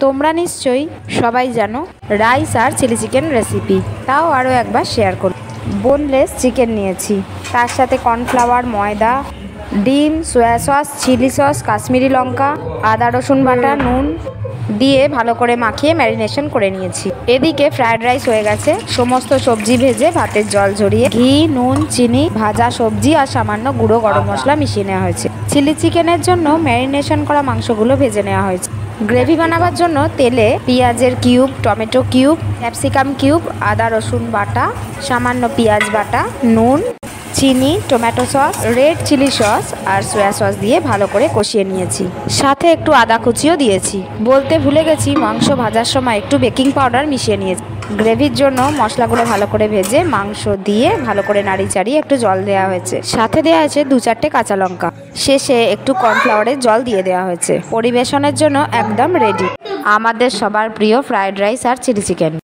তোমরা নিশ্চয়ই সবাই জানো রাইস আর চিলি চিকেন রেসিপি, তাও আরও একবার শেয়ার করি। বোনলেস চিকেন নিয়েছি, তার সাথে কর্নফ্লাওয়ার, ময়দা, ডিম, soya sauce, chilli sauce, Kashmiri লঙ্কা, আদা রসুন বাটা, নুন দিয়ে ভালো করে মাখিয়ে ম্যারিনেশন করে নিয়েছি। এদিকে ফ্রায়েড রাইস হয়ে গেছে। সমস্ত সবজি ভেজে ভাতের জল ঝরিয়ে ঘি, নুন, চিনি, ভাজা সবজি আর সামান্য গুঁড়ো গরম মশলা মিশিয়ে নেওয়া হয়েছে। চিলি চিকেনের জন্য ম্যারিনেশন করা মাংসগুলো ভেজে নেওয়া হয়েছে। গ্রেভি বানাবার জন্য তেলে পেঁয়াজের cube, tomato cube, capsicum cube, আদা রসুন বাটা, সামান্য পেঁয়াজ বাটা, নুন, চিনি, tomato sauce, red chilli sauce আর সয়া সস দিয়ে ভালো করে কষিয়ে নিয়েছি। সাথে একটু আদা কুচিও দিয়েছি। বলতে ভুলে গেছি, মাংস ভাজার সময় একটু বেকিং পাউডার মিশিয়ে নিয়েছি। গ্রেভির জন্য মশলাগুলো ভালো করে ভেজে মাংস দিয়ে ভালো করে নাড়ি চাড়িয়ে একটু জল দেওয়া হয়েছে। সাথে দেওয়া হয়েছে 2-4টে কাঁচা লঙ্কা। শেষে একটু কর্নফ্লাওয়ারের জল দিয়ে দেওয়া হয়েছে। পরিবেশনের জন্য একদম রেডি আমাদের সবার প্রিয় ফ্রায়েড রাইস আর চিলি চিকেন।